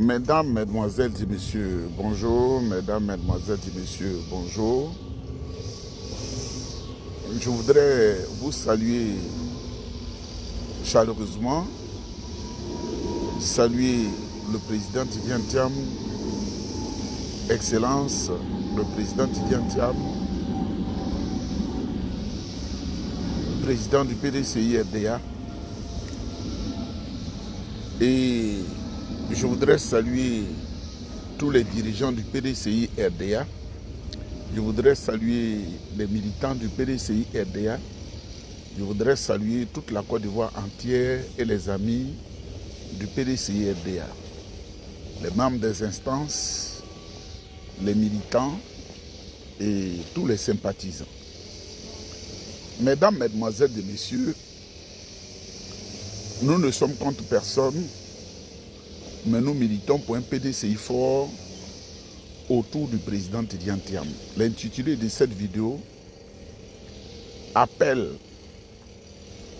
Mesdames, Mesdemoiselles et Messieurs, bonjour. Mesdames, Mesdemoiselles et Messieurs, bonjour. Je voudrais vous saluer chaleureusement, saluer le président Tidjane Thiam, Excellence, le président Tidjane Thiam, président du PDCI-RDA. Et je voudrais saluer tous les dirigeants du PDCI-RDA. Je voudrais saluer les militants du PDCI-RDA. Je voudrais saluer toute la Côte d'Ivoire entière et les amis du PDCI-RDA. Les membres des instances, les militants et tous les sympathisants. Mesdames, Mesdemoiselles et Messieurs, nous ne sommes contre personne, mais nous militons pour un PDCI fort autour du président Tidjane Thiam. L'intitulé de cette vidéo appelle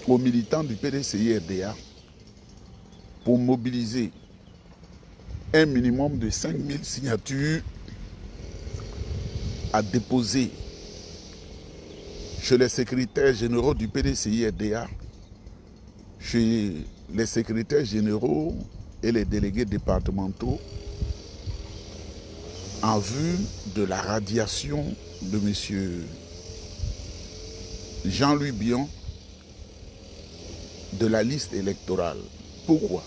aux militants du PDCI-RDA pour mobiliser un minimum de 5000 signatures à déposer chez les secrétaires généraux du PDCI-RDA, chez les secrétaires généraux et les délégués départementaux en vue de la radiation de M. Jean-Louis Bion de la liste électorale. Pourquoi?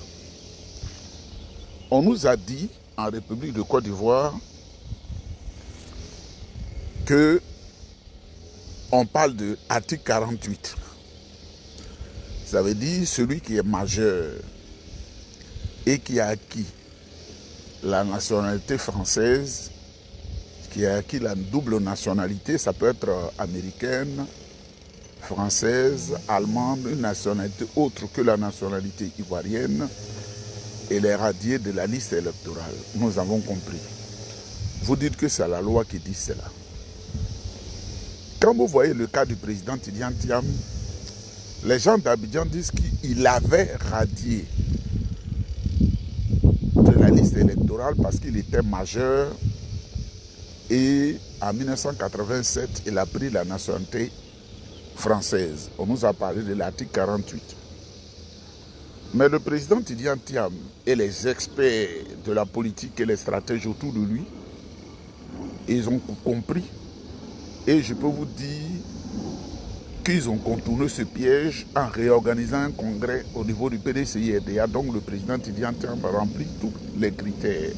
On nous a dit en République de Côte d'Ivoire que on parle de l'article 48. Ça veut dire celui qui est majeur et qui a acquis la nationalité française, qui a acquis la double nationalité, ça peut être américaine, française, allemande, une nationalité autre que la nationalité ivoirienne, et les radiés de la liste électorale. Nous avons compris. Vous dites que c'est la loi qui dit cela. Quand vous voyez le cas du président Tidjane Thiam, les gens d'Abidjan disent qu'il avait radié de la liste électorale parce qu'il était majeur et en 1987, il a pris la nationalité française. On nous a parlé de l'article 48. Mais le président Tidjane Thiam et les experts de la politique et les stratèges autour de lui, ils ont compris. Et je peux vous dire qu'ils ont contourné ce piège en réorganisant un congrès au niveau du PDCI-RDA. Donc le président Tidjane Thiam a rempli tous les critères.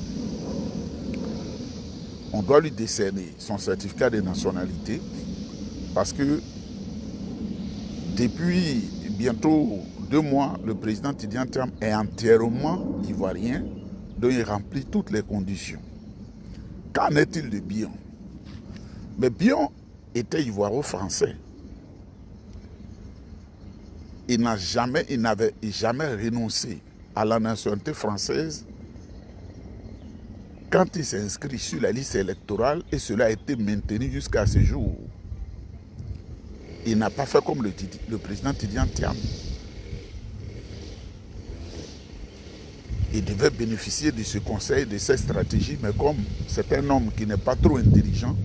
On doit lui décerner son certificat de nationalité parce que depuis bientôt 2 mois, le président Tidjane Thiam est entièrement ivoirien, donc il remplit toutes les conditions. Qu'en est-il de Bion? Mais Bion était ivoiro-français. Il n'avait jamais renoncé à la nationalité française quand il s'est inscrit sur la liste électorale et cela a été maintenu jusqu'à ce jour. Il n'a pas fait comme le président Tidjane Thiam. Il devait bénéficier de ce conseil, de cette stratégie, mais comme c'est un homme qui n'est pas trop intelligent,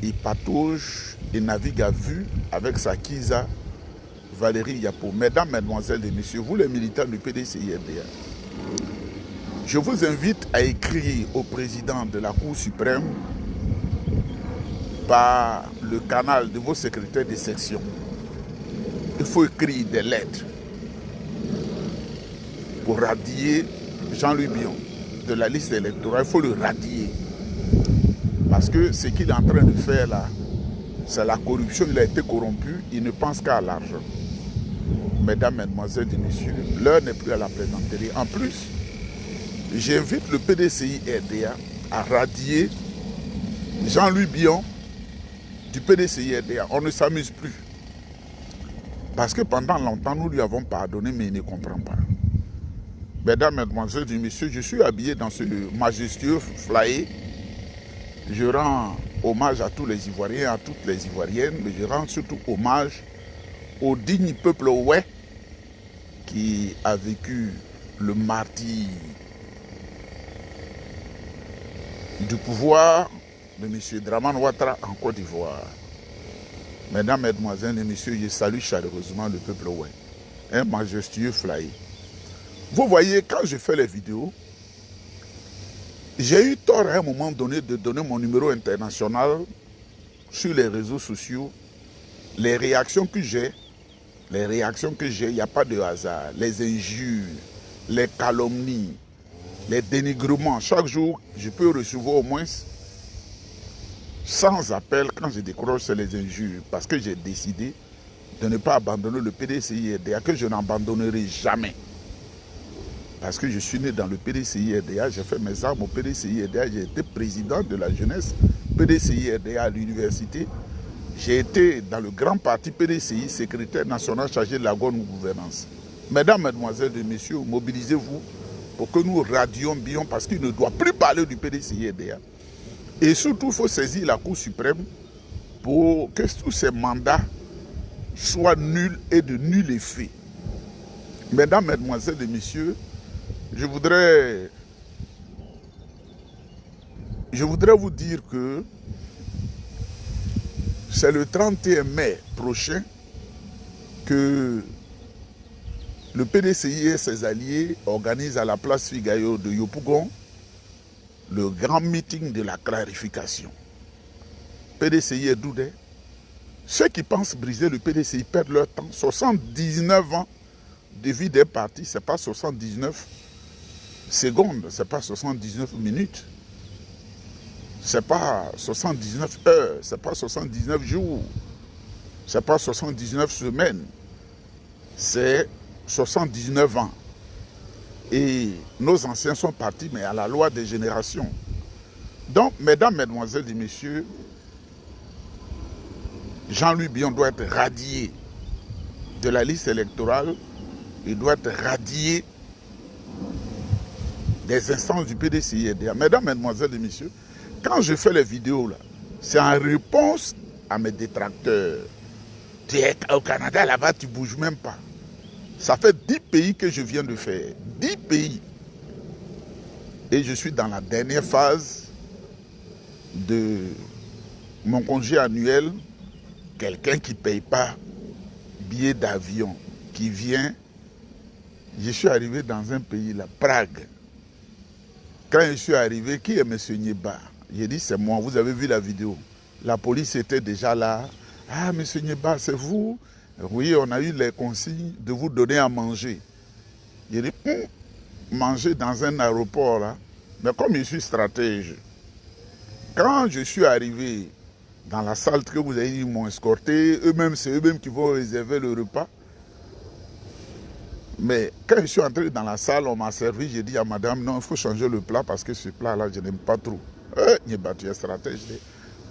il patauge et navigue à vue avec sa Kisa Valérie Yapo. Mesdames, Mesdemoiselles et Messieurs, vous les militants du PDCI-RDA, je vous invite à écrire au président de la Cour suprême par le canal de vos secrétaires de section. Il faut écrire des lettres pour radier Jean-Louis Bion de la liste électorale. Il faut le radier. Parce que ce qu'il est en train de faire là, c'est la corruption. Il a été corrompu, il ne pense qu'à l'argent. Mesdames, Mesdemoiselles et Messieurs, l'heure n'est plus à la plaisanterie. En plus, j'invite le PDCI-RDA à radier Jean-Louis Bion du PDCI-RDA. On ne s'amuse plus. Parce que pendant longtemps, nous lui avons pardonné, mais il ne comprend pas. Mesdames, Mesdemoiselles et Messieurs, je suis habillé dans ce majestueux flyer. Je rends hommage à tous les Ivoiriens, à toutes les Ivoiriennes, mais je rends surtout hommage au digne peuple ouai qui a vécu le martyre du pouvoir de M. Dramane Ouattara en Côte d'Ivoire. Mesdames, Mesdemoiselles et Messieurs, je salue chaleureusement le peuple ouai. Un majestueux flyer. Vous voyez, quand je fais les vidéos, j'ai eu tort à un moment donné de donner mon numéro international sur les réseaux sociaux. Les réactions que j'ai, il n'y a pas de hasard. Les injures, les calomnies, les dénigrements. Chaque jour, je peux recevoir au moins 100 appels quand je décroche sur les injures. Parce que j'ai décidé de ne pas abandonner le PDCI-RDA, que je n'abandonnerai jamais. Parce que je suis né dans le PDCI-RDA, j'ai fait mes armes au PDCI-RDA, j'ai été président de la jeunesse PDCI-RDA à l'université. J'ai été dans le grand parti PDCI, secrétaire national chargé de la bonne gouvernance. Mesdames, Mesdemoiselles et Messieurs, mobilisez-vous pour que nous radions bien, parce qu'il ne doit plus parler du PDCI-RDA. Et surtout, il faut saisir la Cour suprême pour que tous ces mandats soient nuls et de nul effet. Mesdames, Mesdemoiselles et Messieurs, je voudrais vous dire que c'est le 31 mai prochain que le PDCI et ses alliés organisent à la place Figayo de Yopougon le grand meeting de la clarification. PDCI et Doudé, ceux qui pensent briser le PDCI perdent leur temps. 79 ans de vie des partis, ce n'est pas 79 secondes, ce n'est pas 79 minutes, ce n'est pas 79 heures, ce n'est pas 79 jours, ce n'est pas 79 semaines, c'est 79 ans. Et nos anciens sont partis, mais à la loi des générations. Donc, mesdames, mesdemoiselles et messieurs, Jean-Louis Billon doit être radié de la liste électorale, il doit être radié des instances du PDCI-RDA. Mesdames, Mesdemoiselles et Messieurs, quand je fais les vidéos là, c'est en réponse à mes détracteurs. Tu es au Canada, là-bas, tu ne bouges même pas. Ça fait 10 pays que je viens de faire. 10 pays. Et je suis dans la dernière phase de mon congé annuel. Quelqu'un qui ne paye pas billet d'avion, qui vient. Je suis arrivé dans un pays, la Prague. Quand je suis arrivé, qui est M. Nieba? J'ai dit, c'est moi, vous avez vu la vidéo. La police était déjà là. Ah, M. Nieba, c'est vous? Oui, on a eu les consignes de vous donner à manger. J'ai dit, manger dans un aéroport, là. Mais comme je suis stratège, quand je suis arrivé dans la salle que vous avez dit, ils m'ont escorté, eux-mêmes, c'est eux-mêmes qui vont réserver le repas. Mais quand je suis entré dans la salle, on m'a servi, j'ai dit à madame, non, il faut changer le plat parce que ce plat-là, je n'aime pas trop. Tu es stratège.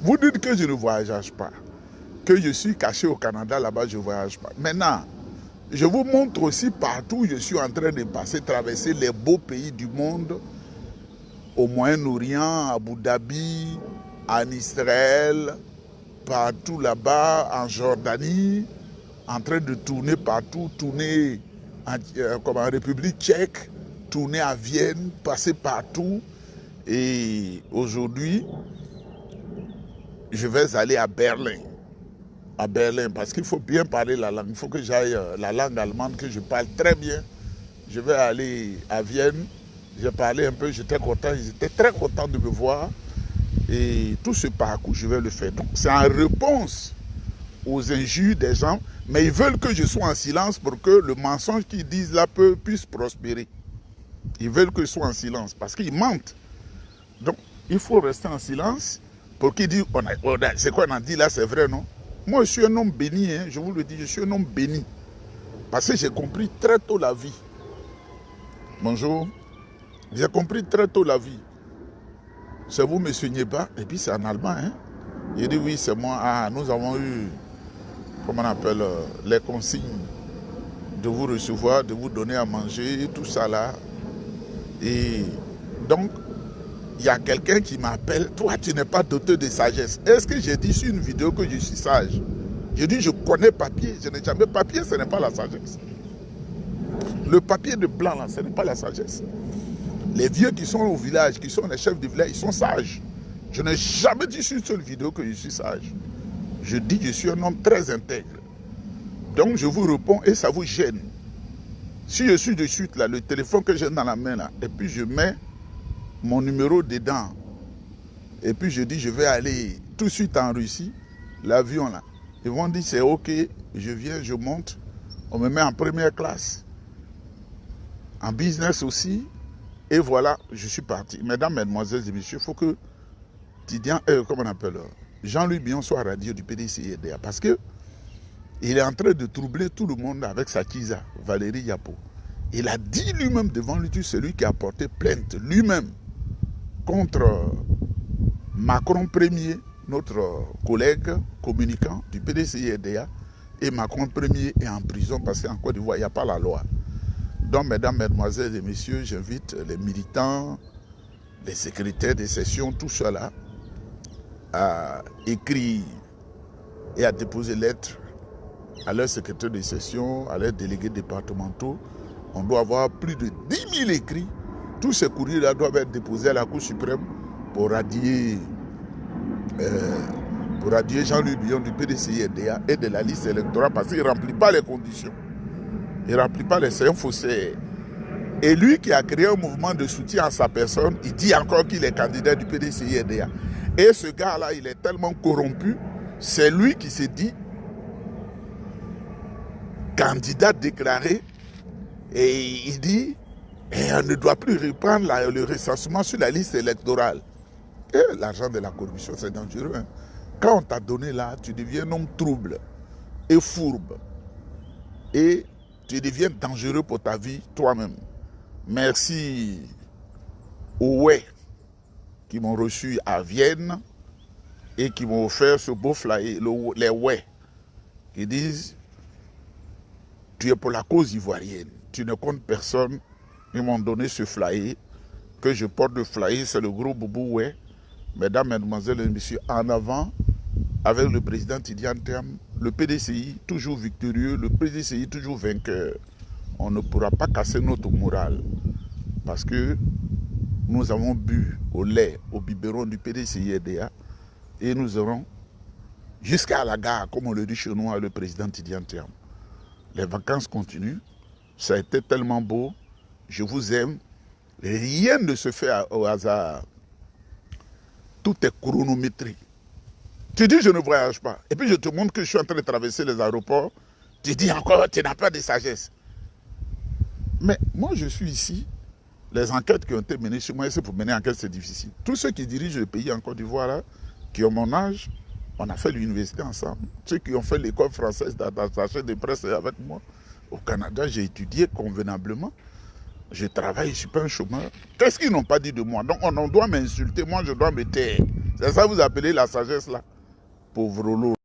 Vous dites que je ne voyage pas, que je suis caché au Canada, là-bas, je ne voyage pas. Maintenant, je vous montre aussi partout où je suis en train de passer, traverser les beaux pays du monde, au Moyen-Orient, à Abu Dhabi, en Israël, partout là-bas, en Jordanie, en train de tourner partout, tourner comme en République tchèque, tourner à Vienne, passer partout. Et aujourd'hui, je vais aller à Berlin. À Berlin, parce qu'il faut bien parler la langue. Il faut que j'aille la langue allemande, que je parle très bien. Je vais aller à Vienne. J'ai parlé un peu, j'étais content. Ils étaient très contents de me voir. Et tout ce parcours, je vais le faire. Donc, c'est en réponse aux injures des gens, mais ils veulent que je sois en silence pour que le mensonge qu'ils disent là puisse prospérer. Ils veulent que je sois en silence parce qu'ils mentent. Donc, il faut rester en silence pour qu'ils disent, c'est quoi on a dit là, c'est vrai, non? Moi, je suis un homme béni, hein, je vous le dis, je suis un homme béni. Parce que j'ai compris très tôt la vie. Bonjour. J'ai compris très tôt la vie. C'est vous, M. Nieba, et puis c'est en allemand. Hein? Il dit oui, c'est moi. Ah, nous avons eu, comment on appelle, les consignes de vous recevoir, de vous donner à manger, tout ça là. Et donc, il y a quelqu'un qui m'appelle, toi, tu n'es pas doté de sagesse. Est-ce que j'ai dit sur une vidéo que je suis sage? Je dis, je connais papier, je n'ai jamais papier, ce n'est pas la sagesse. Le papier de blanc, là, ce n'est pas la sagesse. Les vieux qui sont au village, qui sont les chefs du village, ils sont sages. Je n'ai jamais dit sur une seule vidéo que je suis sage. Je dis que je suis un homme très intègre. Donc je vous réponds et ça vous gêne. Si je suis de suite là, le téléphone que j'ai dans la main là, et puis je mets mon numéro dedans, et puis je dis je vais aller tout de suite en Russie, l'avion là, ils vont dire c'est ok, je viens, je monte, on me met en première classe, en business aussi, et voilà, je suis parti. Mesdames, mesdemoiselles et messieurs, il faut que comment on appelle, Jean-Louis Billon soit radié du PDCIDA, parce que il est en train de troubler tout le monde avec sa kisa, Valérie Yapo. Il a dit lui-même devant lui, celui qui a porté plainte lui-même contre Macron Premier, notre collègue communicant du PDCIDA, et Macron Premier est en prison parce qu'en Côte d'Ivoire, il n'y a pas la loi. Donc, mesdames, mesdemoiselles et messieurs, j'invite les militants, les secrétaires des sessions, tout cela, à écrire et à déposer lettres à leurs secrétaires de session, à leurs délégués départementaux. On doit avoir plus de 10 000 écrits. Tous ces courriers-là doivent être déposés à la Cour suprême pour radier Jean-Louis Billon du PDCIDA et de la liste électorale parce qu'il ne remplit pas les conditions. Il ne remplit pas les séances faussaires. Et lui qui a créé un mouvement de soutien à sa personne, il dit encore qu'il est candidat du PDCIDA. Et ce gars-là, il est tellement corrompu, c'est lui qui s'est dit candidat déclaré, et il dit on ne doit plus reprendre le recensement sur la liste électorale. Et l'argent de la corruption, c'est dangereux. Hein? Quand on t'a donné là, tu deviens un homme trouble et fourbe. Et tu deviens dangereux pour ta vie toi-même. Merci aux ouais qui m'ont reçu à Vienne et qui m'ont offert ce beau flyer, les ouais, qui disent tu es pour la cause ivoirienne, tu ne comptes personne. Ils m'ont donné ce flyer, que je porte le flyer, c'est le gros boubou ouais. Mesdames, mesdemoiselles et messieurs, en avant, avec le président Tidiane Thiam, le PDCI toujours victorieux, le PDCI toujours vainqueur. On ne pourra pas casser notre morale parce que nous avons bu au lait, au biberon du PDCI-EDA et nous aurons jusqu'à la gare, comme on le dit chez nous, le président Tidiane Thiam. Les vacances continuent, ça a été tellement beau, je vous aime, rien ne se fait au hasard, tout est chronométré. Tu dis je ne voyage pas, et puis je te montre que je suis en train de traverser les aéroports, tu dis encore tu n'as pas de sagesse. Mais moi je suis ici, les enquêtes qui ont été menées chez moi, c'est pour mener enquête, c'est difficile. Tous ceux qui dirigent le pays en Côte d'Ivoire, là, qui ont mon âge, on a fait l'université ensemble. Ceux qui ont fait l'école française d'attaché de presse avec moi, au Canada, j'ai étudié convenablement. Je travaille, je ne suis pas un chômeur. Qu'est-ce qu'ils n'ont pas dit de moi? Donc on doit m'insulter, moi je dois me taire. C'est ça que vous appelez la sagesse là? Pauvre lot.